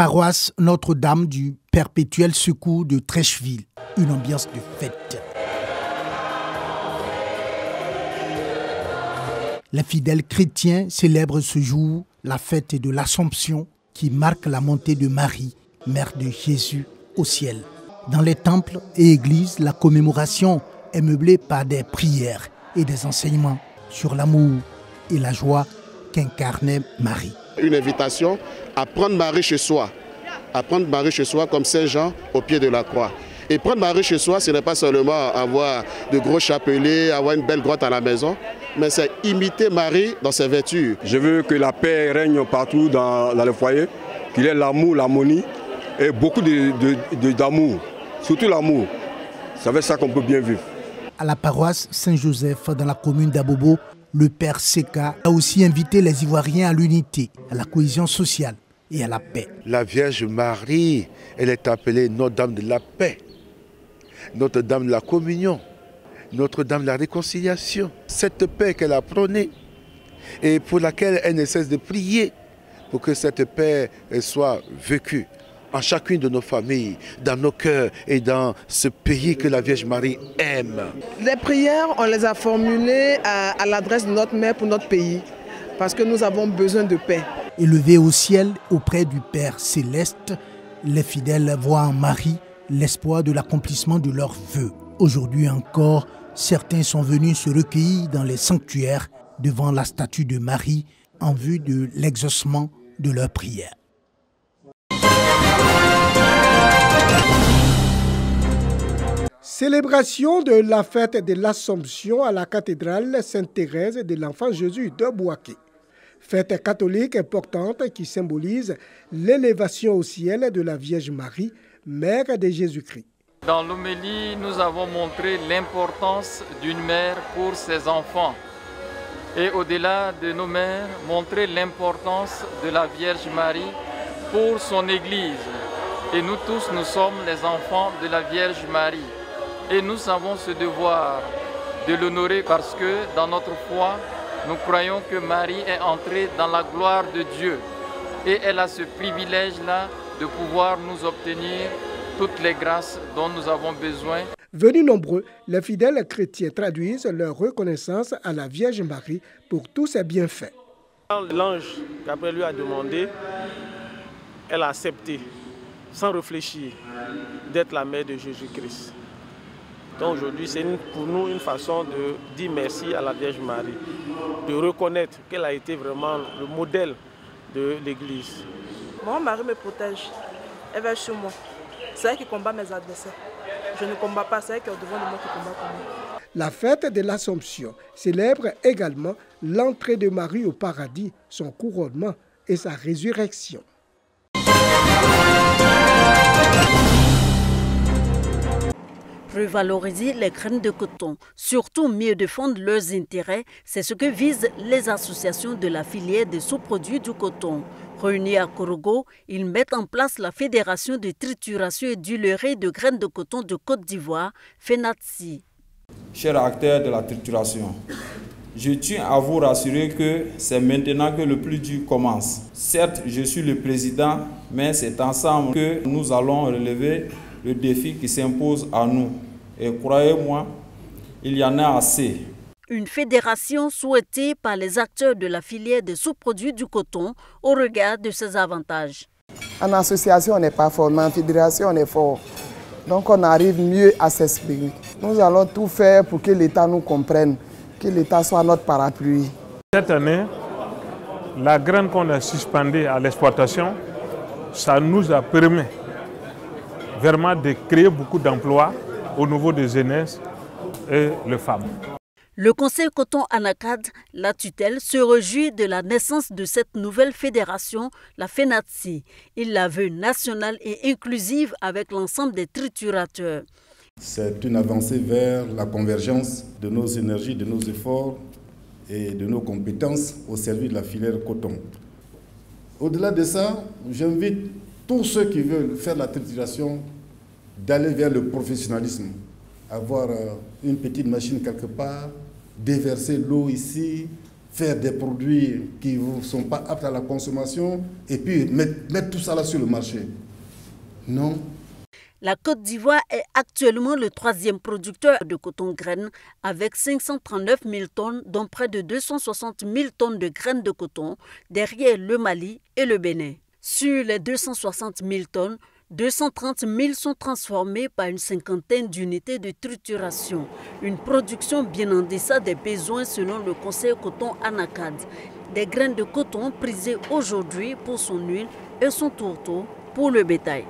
Paroisse Notre-Dame du Perpétuel Secours de Trècheville. Une ambiance de fête. Les fidèles chrétiens célèbrent ce jour la fête de l'Assomption qui marque la montée de Marie, mère de Jésus, au ciel. Dans les temples et églises, la commémoration est meublée par des prières et des enseignements sur l'amour et la joie qu'incarnait Marie. Une invitation à prendre Marie chez soi, comme Saint Jean au pied de la croix. Et prendre Marie chez soi, ce n'est pas seulement avoir de gros chapelets, avoir une belle grotte à la maison, mais c'est imiter Marie dans ses vertus. Je veux que la paix règne partout dans le foyer, qu'il y ait l'amour, l'harmonie et beaucoup d'amour, surtout l'amour. C'est avec ça qu'on peut bien vivre. À la paroisse Saint-Joseph, dans la commune d'Abobo, le père Seka a aussi invité les Ivoiriens à l'unité, à la cohésion sociale et à la paix. La Vierge Marie, elle est appelée Notre-Dame de la paix, Notre-Dame de la communion, Notre-Dame de la réconciliation. Cette paix qu'elle a prônée et pour laquelle elle ne cesse de prier pour que cette paix soit vécue en chacune de nos familles, dans nos cœurs et dans ce pays que la Vierge Marie aime. Les prières, on les a formulées à l'adresse de notre mère pour notre pays, parce que nous avons besoin de paix. Élevés au ciel auprès du Père Céleste, les fidèles voient en Marie l'espoir de l'accomplissement de leurs vœux. Aujourd'hui encore, certains sont venus se recueillir dans les sanctuaires devant la statue de Marie en vue de l'exaucement de leurs prières. Célébration de la fête de l'Assomption à la cathédrale Sainte-Thérèse de l'Enfant Jésus de Bouaké. Fête catholique importante qui symbolise l'élévation au ciel de la Vierge Marie, mère de Jésus-Christ. Dans l'homélie, nous avons montré l'importance d'une mère pour ses enfants. Et au-delà de nos mères, montrer l'importance de la Vierge Marie pour son Église. Et nous tous, nous sommes les enfants de la Vierge Marie. Et nous avons ce devoir de l'honorer parce que dans notre foi, nous croyons que Marie est entrée dans la gloire de Dieu. Et elle a ce privilège-là de pouvoir nous obtenir toutes les grâces dont nous avons besoin. Venus nombreux, les fidèles chrétiens traduisent leur reconnaissance à la Vierge Marie pour tous ses bienfaits. Quand l'ange Gabriel lui a demandé, elle a accepté, sans réfléchir, d'être la mère de Jésus-Christ. Donc aujourd'hui, c'est pour nous une façon de dire merci à la Vierge Marie, de reconnaître qu'elle a été vraiment le modèle de l'Église. Mon mari me protège, elle va sur moi. C'est elle qui combat mes adversaires. Je ne combats pas, c'est elle qui est au-devant de moi qui combat pour moi. La fête de l'Assomption célèbre également l'entrée de Marie au paradis, son couronnement et sa résurrection. Revaloriser les graines de coton, surtout mieux défendre leurs intérêts, c'est ce que visent les associations de la filière des sous-produits du coton. Réunis à Korogo, ils mettent en place la Fédération de trituration et d'huilerie de graines de coton de Côte d'Ivoire, FENATSI. Chers acteurs de la trituration, je tiens à vous rassurer que c'est maintenant que le plus dur commence. Certes, je suis le président, mais c'est ensemble que nous allons relever le défi qui s'impose à nous. Et croyez-moi, il y en a assez. Une fédération souhaitée par les acteurs de la filière des sous-produits du coton au regard de ses avantages. En association, on n'est pas fort, mais en fédération, on est fort. Donc on arrive mieux à s'exprimer. Nous allons tout faire pour que l'État nous comprenne, que l'État soit notre parapluie. Cette année, la graine qu'on a suspendue à l'exploitation, ça nous a permis vraiment de créer beaucoup d'emplois au niveau des jeunesse et les femmes. Le Conseil coton Anacad, la tutelle, se réjouit de la naissance de cette nouvelle fédération, la FENATSI. Il la veut nationale et inclusive avec l'ensemble des triturateurs. C'est une avancée vers la convergence de nos énergies, de nos efforts et de nos compétences au service de la filière coton. Au-delà de ça, j'invite tous ceux qui veulent faire la trituration d'aller vers le professionnalisme, avoir une petite machine quelque part, déverser l'eau ici, faire des produits qui ne sont pas aptes à la consommation et puis mettre tout ça là sur le marché. Non. La Côte d'Ivoire est actuellement le 3e producteur de coton graines avec 539 000 tonnes, dont près de 260 000 tonnes de graines de coton, derrière le Mali et le Bénin. Sur les 260 000 tonnes, 230 000 sont transformées par une cinquantaine d'unités de trituration. Une production bien en deçà des besoins selon le Conseil coton ANACAD. Des graines de coton prisées aujourd'hui pour son huile et son tourteau pour le bétail.